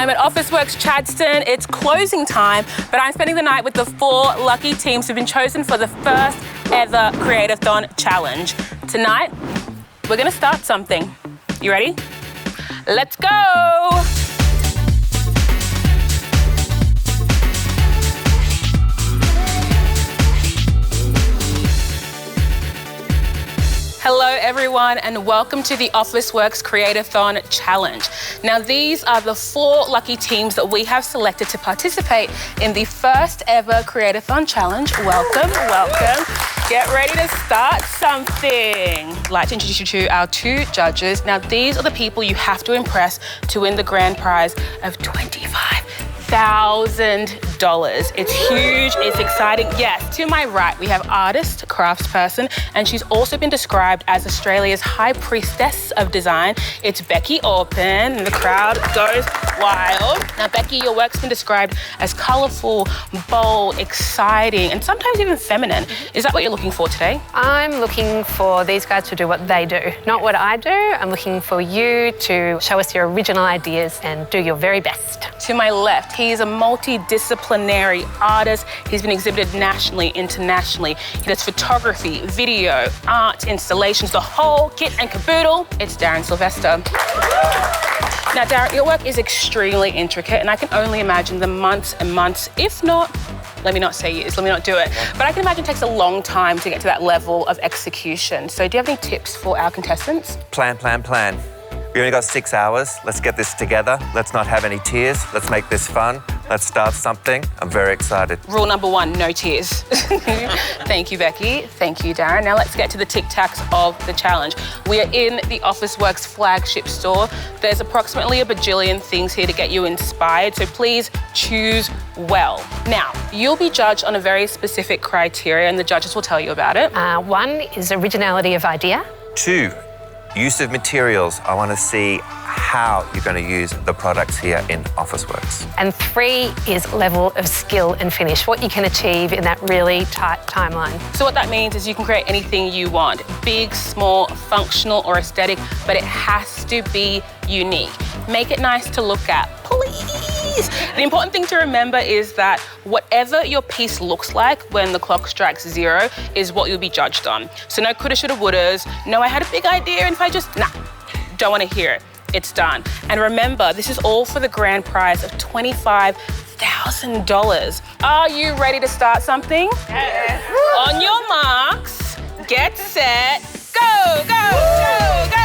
I'm at Officeworks Chadstone. It's closing time, but I'm spending the night with the 4 lucky teams who've been chosen for the first ever Create-a-thon challenge. Tonight, we're gonna start something. You ready? Let's go! Hello everyone and welcome to the Officeworks Create-a-thon challenge. Now these are the 4 lucky teams that we have selected to participate in the first ever Create-a-thon challenge. Welcome, welcome. Get ready to start something. I'd like to introduce you to our 2 judges. Now these are the people you have to impress to win the grand prize of $25,000. It's huge, it's exciting. Yes, to my right, we have artist, craftsperson, and she's also been described as Australia's high priestess of design. It's Beci Orpin, and the crowd goes wild. Now, Beci, your work's been described as colourful, bold, exciting, and sometimes even feminine. Is that what you're looking for today? I'm looking for these guys to do what they do, not what I do. I'm looking for you to show us your original ideas and do your very best. To my left, he's a multidisciplinary artist. He's been exhibited nationally, internationally. He does photography, video, art, installations, the whole kit and caboodle. It's Darren Sylvester. Now, Darren, your work is extremely intricate, and I can only imagine the months and months, if not, let me not say years, let me not do it, but I can imagine it takes a long time to get to that level of execution. So do you have any tips for our contestants? Plan. We only got 6 hours. Let's get this together. Let's not have any tears. Let's make this fun. Let's start something. I'm very excited. Rule number 1, no tears. Thank you, Beci. Thank you, Darren. Now let's get to the tic-tacs of the challenge. We are in the Officeworks flagship store. There's approximately a bajillion things here to get you inspired, so please choose well. Now, you'll be judged on a very specific criteria, and the judges will tell you about it. 1 is originality of idea. 2, use of materials. I want to see how you're going to use the products here in Officeworks. And 3 is level of skill and finish, what you can achieve in that really tight timeline. So what that means is you can create anything you want, big, small, functional or aesthetic, but it has to be unique. Make it nice to look at, please. The important thing to remember is that whatever your piece looks like when the clock strikes 0 is what you'll be judged on. So no coulda, shoulda, wouldas, no I had a big idea and if I just, don't want to hear it. It's done. And remember, this is all for the grand prize of $25,000. Are you ready to start something? Yes. On your marks, get set, go, go, go, go.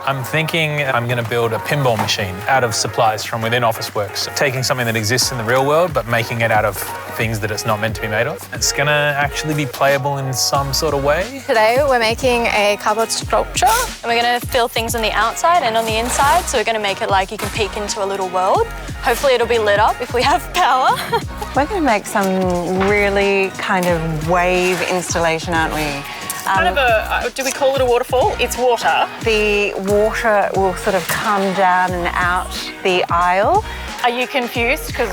I'm thinking I'm going to build a pinball machine out of supplies from within Officeworks, taking something that exists in the real world but making it out of things that it's not meant to be made of. It's going to actually be playable in some sort of way. Today we're making a cardboard sculpture and we're going to fill things on the outside and on the inside, so we're going to make it like you can peek into a little world. Hopefully it'll be lit up if we have power. We're going to make some really kind of wave installation, aren't we? Kind of a, do we call it a waterfall? It's water. The water will sort of come down and out the aisle. Are you confused? Because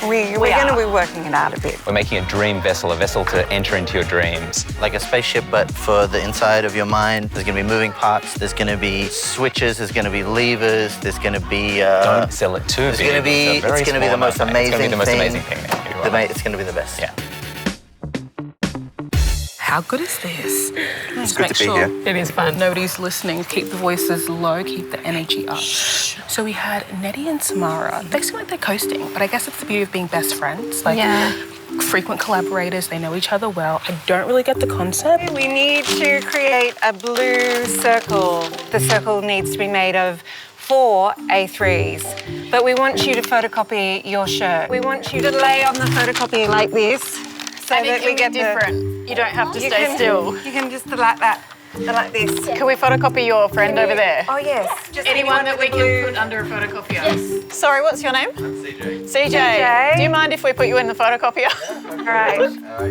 we're going to be working it out a bit. We're making a dream vessel, a vessel to enter into your dreams. Like a spaceship, but for the inside of your mind. There's going to be moving parts, there's going to be switches, there's going to be levers, there's going to be... Don't sell it too big. It's going to be the most amazing thing. It's going to be the most amazing thing. It's going to be the best. Yeah. How good is this? It's good to be here. It is fun. Nobody's listening. Keep the voices low, keep the energy up. So we had Nettie and Samara. They seem like they're coasting, but I guess it's the beauty of being best friends. Like, frequent collaborators, they know each other well. I don't really get the concept. We need to create a blue circle. The circle needs to be made of 4 A3s. But we want you to photocopy your shirt. We want you to lay on the photocopy like this. So and that it we can get be different. You don't have to stay still. You can just like that, like this. Can we photocopy your friend over there? Oh, yes. Just Anyone that we can put under a photocopier? Yes. Sorry, what's your name? I'm CJ. CJ. Do you mind if we put you in the photocopier? All right.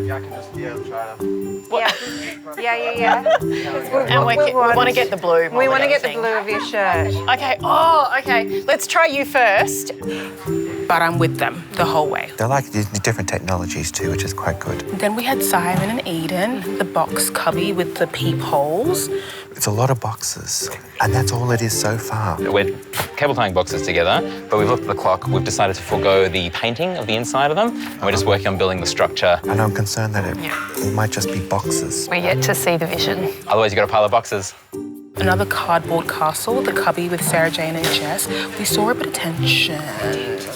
Yeah, I can just, try to... Yeah. And we want to get the blue. We want to get the blue of your shirt. Okay. Oh, okay. Let's try you first. but I'm with them the whole way. They're like different technologies too, which is quite good. Then we had Simon and Eden, the box cubby with the peepholes. It's a lot of boxes, and that's all it is so far. We're cable tying boxes together, but we've looked at the clock. We've decided to forego the painting of the inside of them, and we're just working on building the structure. And I'm concerned that it might just be boxes. We're yet to see the vision. Otherwise, you've got a pile of boxes. Another cardboard castle, the cubby with Sarah Jane and Jess. We saw a bit of tension.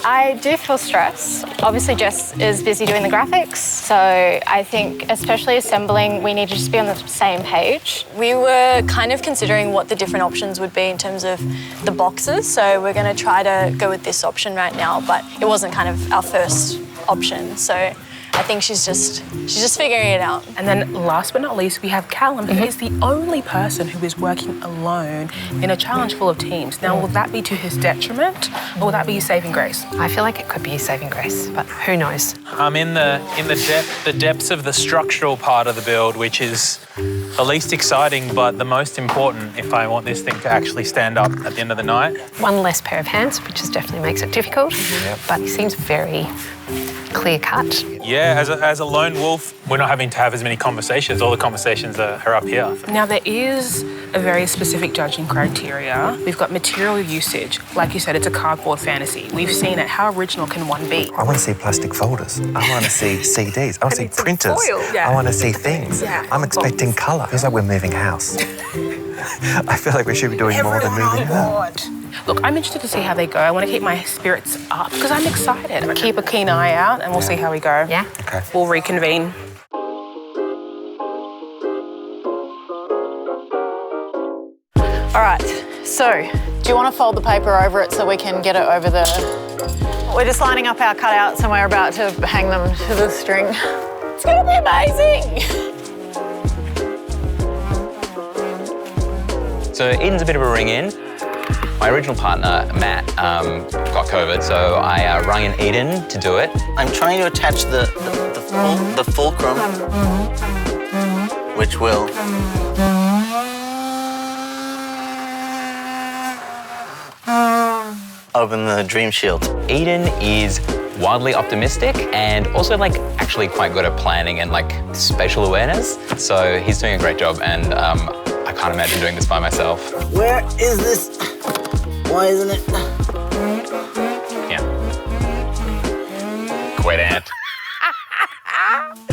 I do feel stress. Obviously, Jess is busy doing the graphics, so I think, especially assembling, we need to just be on the same page. We were kind of considering what the different options would be in terms of the boxes, so we're going to try to go with this option right now, but it wasn't kind of our first option, so I think she's just figuring it out. And then last but not least, we have Callum, who is the only person who is working alone in a challenge full of teams. Now, will that be to his detriment, or will that be his saving grace? I feel like it could be a saving grace, but who knows? I'm in the depths of the structural part of the build, which is the least exciting, but the most important if I want this thing to actually stand up at the end of the night. One less pair of hands, which definitely makes it difficult, but he seems very clear cut. Yeah, as a lone wolf, we're not having to have as many conversations. All the conversations are up here. Now, there is a very specific judging criteria. We've got material usage. Like you said, it's a cardboard fantasy. We've seen it. How original can one be? I want to see plastic folders. I want to see CDs. I want to see printers. foil. Yeah. I want to see things. Yeah. I'm expecting colour. Feels like we're moving house. I feel like we should be doing more than moving house. Look, I'm interested to see how they go. I want to keep my spirits up because I'm excited. Keep a keen eye out and we'll see how we go. Yeah. Okay. We'll reconvene. All right, so do you want to fold the paper over it so we can get it over the... We're just lining up our cutouts and we're about to hang them to the string. It's gonna be amazing. So Eden's a bit of a ring-in. My original partner, Matt, got COVID, so I rung in Eden to do it. I'm trying to attach the fulcrum, which will... open the dream shield. Eden is wildly optimistic and also actually quite good at planning and spatial awareness. So he's doing a great job, and I can't imagine doing this by myself. Where is this? Why isn't it? Yeah. Quit it.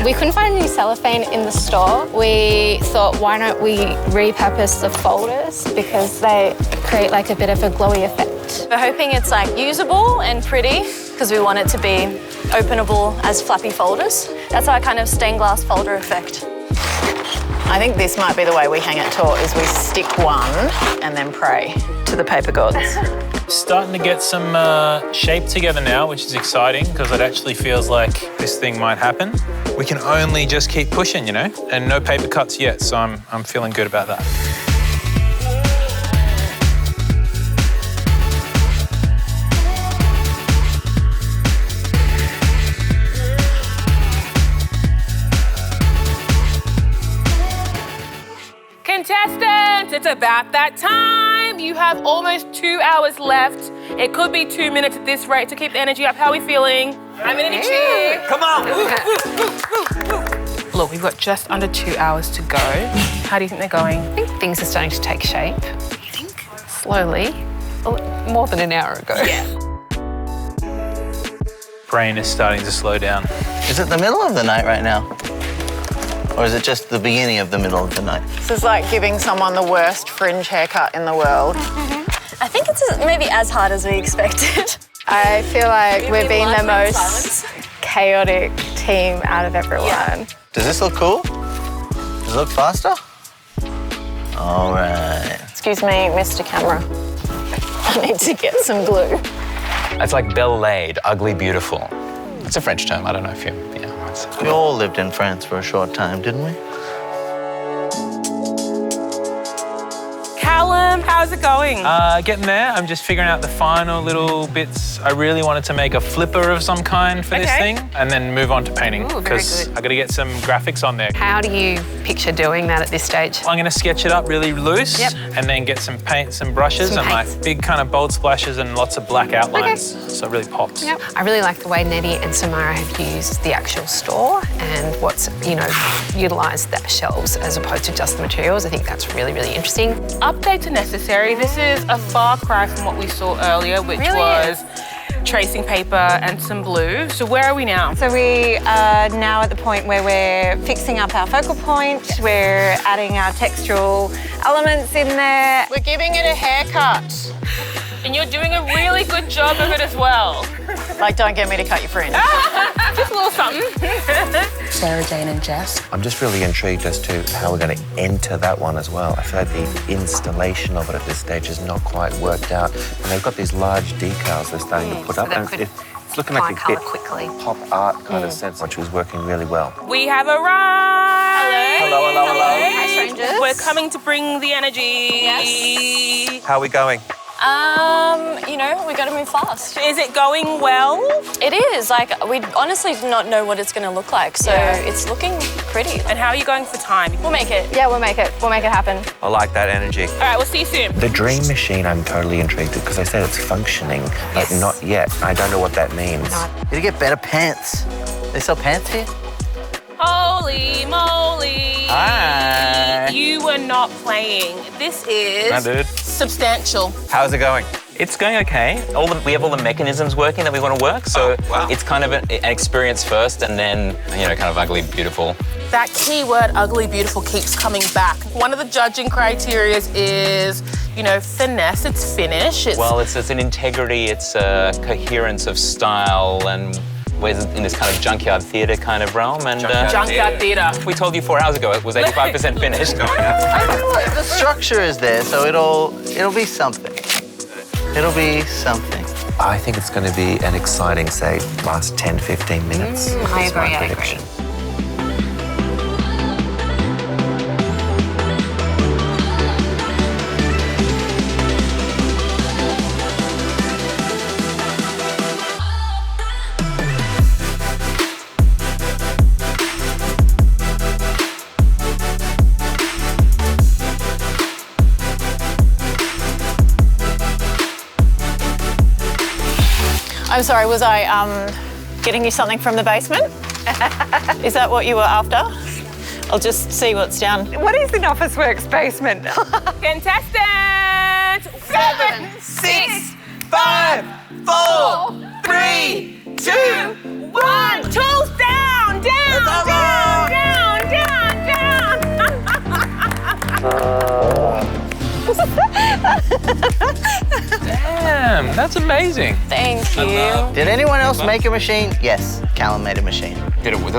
We couldn't find any cellophane in the store. We thought, why don't we repurpose the folders because they create a bit of a glowy effect. We're hoping it's usable and pretty because we want it to be openable as flappy folders. That's our kind of stained glass folder effect. I think this might be the way we hang it too, is we stick one and then pray to the paper gods. Starting to get some shape together now, which is exciting because it actually feels like this thing might happen. We can only just keep pushing, and no paper cuts yet, so I'm feeling good about that. Contestants, it's about that time. You have almost 2 hours left. It could be 2 minutes at this rate to keep the energy up. How are we feeling? I'm in a cheer. Come on! Look, we've got just under 2 hours to go. How do you think they're going? I think things are starting to take shape. You think? Slowly. More than an hour ago. Yeah. Brain is starting to slow down. Is it the middle of the night right now? Or is it just the beginning of the middle of the night? This is like giving someone the worst fringe haircut in the world. I think it's maybe as hard as we expected. I feel like we're being the most chaotic team out of everyone. Yeah. Does this look cool? Does it look faster? All right. Excuse me, Mr. Camera. I need to get some glue. It's like belle-laid, ugly beautiful. It's a French term. I don't know if you... Yeah, we all lived in France for a short time, didn't we? Callum awesome. How's it going? Getting there. I'm just figuring out the final little bits. I really wanted to make a flipper of some kind for this thing and then move on to painting because I got to get some graphics on there. How do you picture doing that at this stage? I'm going to sketch it up really loose and then get some paint, some brushes and like big kind of bold splashes and lots of black outlines so it really pops. Yep. I really like the way Nettie and Samara have used the actual store and what's, utilised that shelves as opposed to just the materials. I think that's really, really interesting. Updates are necessary. This is a far cry from what we saw earlier, which was tracing paper and some blue. So where are we now? So we are now at the point where we're fixing up our focal point. We're adding our textural elements in there. We're giving it a haircut. And you're doing a really good job of it as well. Like, don't get me to cut your fringe. Just a little something. Sarah, Jane and Jess. I'm just really intrigued as to how we're going to enter that one as well. I feel like the installation of it at this stage is not quite worked out. And they've got these large decals they're starting to put up. And it's looking like a bit pop art kind of sense, which was working really well. We have arrived. Hello, hello, hello. Hi, strangers. We're coming to bring the energy. Yes. How are we going? We got to move fast. Is it going well? It is. Like, we honestly do not know what it's going to look like, so it's looking pretty. And how are you going for time? We'll make it. Yeah, we'll make it. We'll make it happen. I like that energy. All right, we'll see you soon. The dream machine, I'm totally intrigued because they said it's functioning, but not yet. I don't know what that means. You get better pants. They sell pants here? Holy moly. Hi. You were not playing. This is substantial. How's it going? It's going okay. We have all the mechanisms working that we want to work, so it's kind of an experience first and then, kind of ugly, beautiful. That keyword, ugly, beautiful, keeps coming back. One of the judging criteria is, finesse, it's finish. It's an integrity, it's a coherence of style, and we're in this kind of junkyard theatre kind of realm. And junkyard theatre. We told you 4 hours ago it was 85% finished. The structure is there, so it'll be something. It'll be something. I think it's going to be an exciting, say, last 10, 15 minutes. I agree. I'm sorry, was I getting you something from the basement? Is that what you were after? I'll just see what's down. What is in Officeworks basement? Contestant 7, 6, 5, 4, 3, 2, 1. Tools down, down, down, down, down, down. Damn, that's amazing. Thank you. Did anyone else make a machine? Yes, Callum made a machine. Did it work?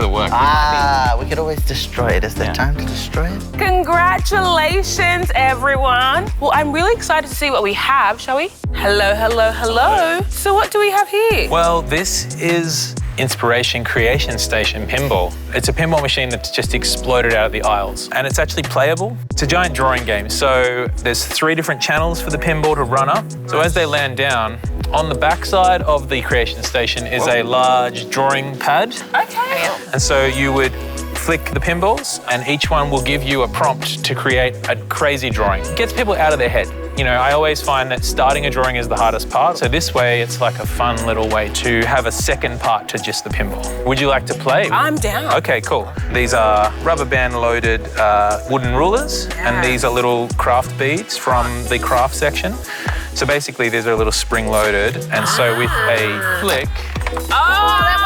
We could always destroy it. Is there time to destroy it? Congratulations, everyone. Well, I'm really excited to see what we have, shall we? Hello, hello, hello. So what do we have here? Well, this is Inspiration Creation Station Pinball. It's a pinball machine that's just exploded out of the aisles, and it's actually playable. It's a giant drawing game, so there's 3 different channels for the pinball to run up. So as they land down, on the backside of the Creation Station is a large drawing pad. Okay. And so you would flick the pinballs, and each one will give you a prompt to create a crazy drawing. It gets people out of their head. I always find that starting a drawing is the hardest part. So this way, it's like a fun little way to have a second part to just the pinball. Would you like to play? I'm down. Okay, cool. These are rubber band loaded wooden rulers, and these are little craft beads from the craft section. So basically, these are a little spring loaded, and so with a flick. Oh, that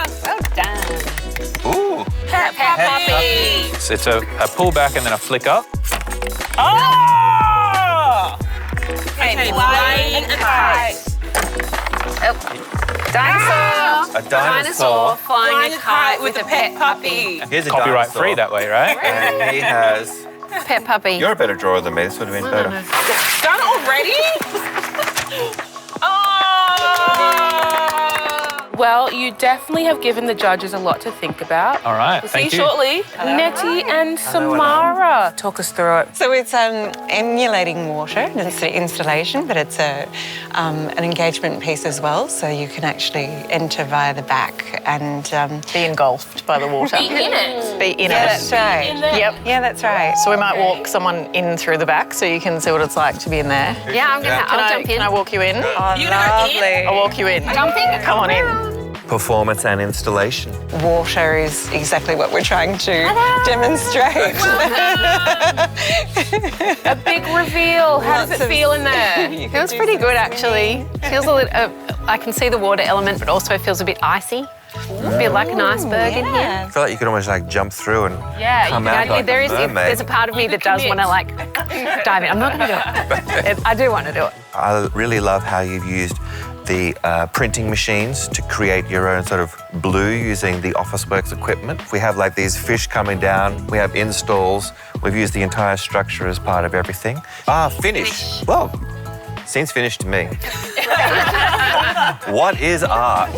works. Well done. Ooh. Pep puppy. So it's a pull back and then a flick up. Oh! Okay, flying a kite. Dinosaur. A dinosaur. Flying a kite with a pet puppy. Here's a Copyright dinosaur. free that way, right? And he has... Pet puppy. You're a better drawer than me. This would have been better. Done already? Oh! Well, you definitely have given the judges a lot to think about. All right, We'll thank see you. you shortly. Nettie and Samara. Talk us through it. So it's emulating water, and it's the installation, but it's an engagement piece as well, so you can actually enter via the back and Be engulfed by the water. Be in it. Be in yeah, it. that's right. In there. Yep. Yeah, that's right. So we might walk someone in through the back so you can see what it's like to be in there. Yeah, I'll jump in. Can I walk you in? Oh, You're gonna go in? lovely. I'll walk you in. Jumping. Come on in. Performance and installation. Water is exactly what we're trying to demonstrate. A big reveal. How does Lots it of- feel in there? Feels pretty good, actually. Feels a little. I can see the water element, but also feels a bit icy. A bit like an iceberg in here. I feel like you could almost like jump through and Yeah, come out like there a is. mermaid. There's a part of me that does want to like dive in. I'm not going to do it. I do want to do it. I really love how you've used the printing machines to create your own sort of blue using the Officeworks equipment. We have like these fish coming down, we have installs, we've used the entire structure as part of everything. Finish. Well, seems finished to me. What is art?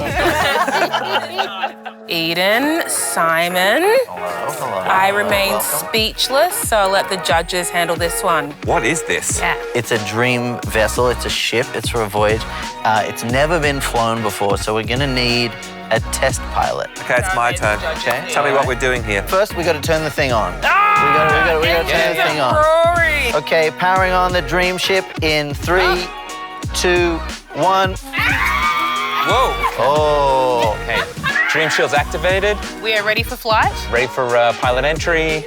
Eden, Simon. I remain speechless, so I'll let the judges handle this one. What is this? Yeah. It's a dream vessel, it's a ship, it's for a voyage. It's never been flown before, so we're gonna need a test pilot. Okay, it's my turn. Okay. Tell me what we're doing here. First, we gotta turn the thing on. We gotta turn the thing on. Rory. Okay, powering on the dream ship in 3, 2, 1. Whoa. Oh. Okay. Dream shield's activated. We are ready for flight. Ready for pilot entry.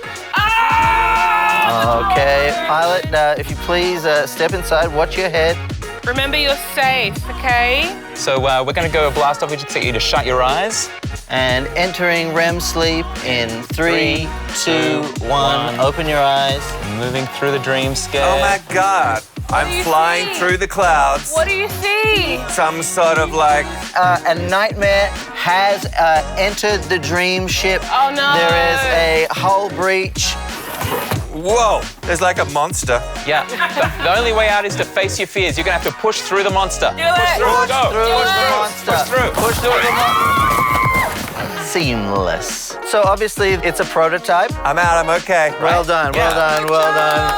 Okay, pilot, if you please step inside, watch your head. Remember, you're safe, okay? So we're going to go blast off. We just get you to shut your eyes. And entering REM sleep in 3, 2, 1. Open your eyes. Moving through the dreamscape. Oh my God. I'm you flying see? through the clouds. What do you see? Some sort of like a nightmare has entered the dream ship. Oh, no. There is a hull breach. Whoa, there's like a monster. Yeah. The only way out is to face your fears. You're going to have to push through the monster. Do it. Push through. Go. Push through. Push through the monster. Seamless. So obviously it's a prototype. I'm out, I'm okay. Well done, well done, well done.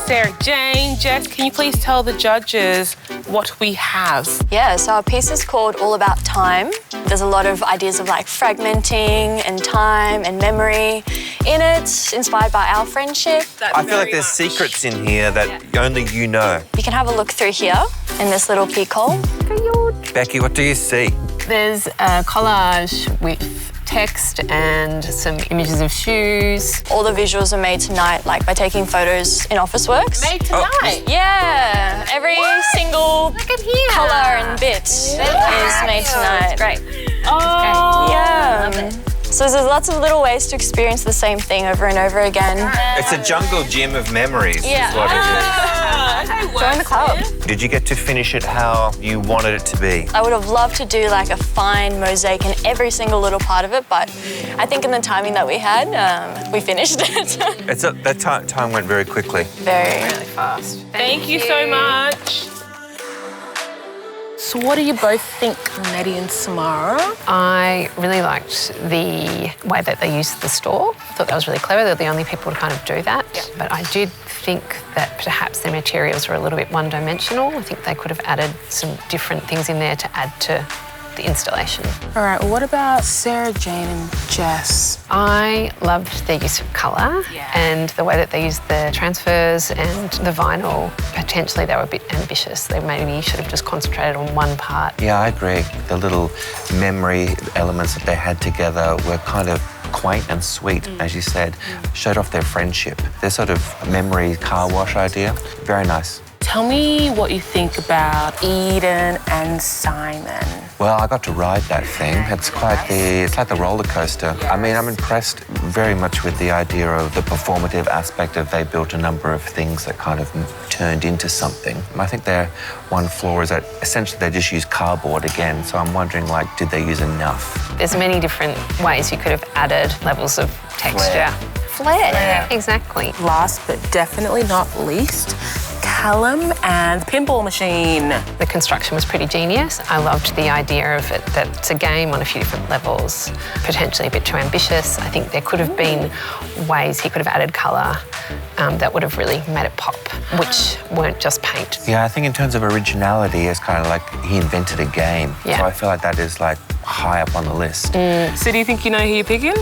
Sarah Jane, Jess, can you please tell the judges what we have? Yeah, so our piece is called All About Time. There's a lot of ideas of like fragmenting and time and memory in it, inspired by our friendship. I feel like there's secrets in here that only you know. You can have a look through here in this little peek hole. Becky, what do you see? There's a collage with text and some images of shoes. All the visuals are made tonight, like by taking photos in Officeworks. Made tonight. Yeah, every single colour and bit is made tonight. Great. Oh, Yeah. So there's lots of little ways to experience the same thing over and over again. It's a jungle gym of memories. Yeah. Is what it Join the club. is. Did you get to finish it how you wanted it to be? I would have loved to do like a fine mosaic in every single little part of it, but I think in the timing that we had, we finished it. That time went very quickly. Very. Fast. Thank you so much. So what do you both think, Nettie and Samara? I really liked the way that they used the store. I thought that was really clever. They're the only people to kind of do that. Yeah. But I did think that perhaps their materials were a little bit one-dimensional. I think they could have added some different things in there to add to the installation. All right, what about Sarah Jane and Jess? I loved their use of colour and the way that they used the transfers and the vinyl. Potentially they were a bit ambitious. They maybe should have just concentrated on one part. Yeah, I agree. The little memory elements that they had together were kind of quaint and sweet, as you said. Showed off their friendship. Their sort of memory car wash idea. Very nice. Tell me what you think about Eden and Simon. Well, I got to ride that thing. It's like the roller coaster. I mean, I'm impressed very much with the idea of the performative aspect of they built a number of things that kind of turned into something. I think their one flaw is that essentially they just use cardboard again. So I'm wondering, like, did they use enough? There's many different ways you could have added levels of texture. Flair. Exactly. Last but definitely not least, Callum and Pinball machine. The construction was pretty genius. I loved the idea of it, that it's a game on a few different levels, potentially a bit too ambitious. I think there could have been ways he could have added colour that would have really made it pop, which weren't just paint. Yeah, I think in terms of originality, it's kind of like he invented a game. Yeah. So I feel like that is like high up on the list. So do you think you know who you're picking?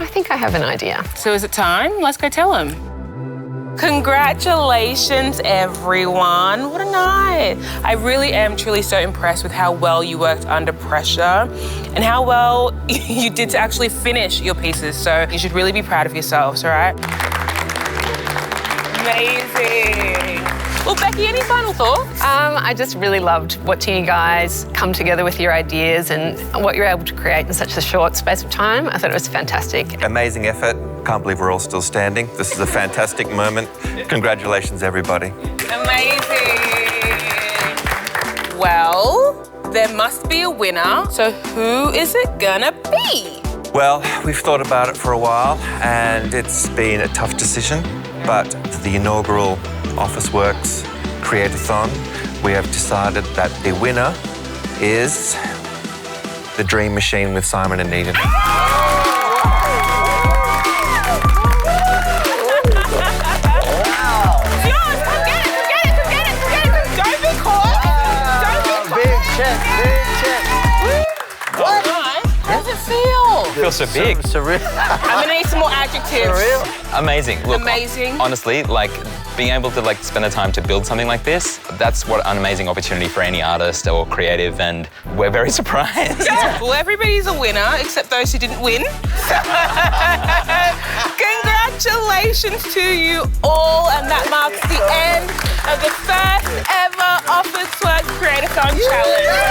I think I have an idea. So is it time? Let's go tell him. Congratulations, everyone. What a night. I really am truly so impressed with how well you worked under pressure and how well you did to actually finish your pieces. So you should really be proud of yourselves, all right? Amazing. Well, Beci, any final thoughts? I just really loved watching you guys come together with your ideas and what you're able to create in such a short space of time. I thought it was fantastic. Amazing effort. Can't believe we're all still standing. This is a fantastic moment. Congratulations, everybody. Amazing. Well, there must be a winner. So who is it gonna be? Well, we've thought about it for a while and it's been a tough decision, but the inaugural Officeworks Create-a-thon, we have decided that the winner is the Dream Machine with Simon and Eden. Feels so big. Surreal. I'm gonna need some more adjectives. Surreal. Amazing. Look, Amazing. Honestly, like being able to like spend the time to build something like this, that's what an amazing opportunity for any artist or creative, and we're very surprised. Yeah. Well, everybody's a winner except those who didn't win. Congratulations to you all, and that marks the end of the first ever Officeworks Create-a-thon challenge.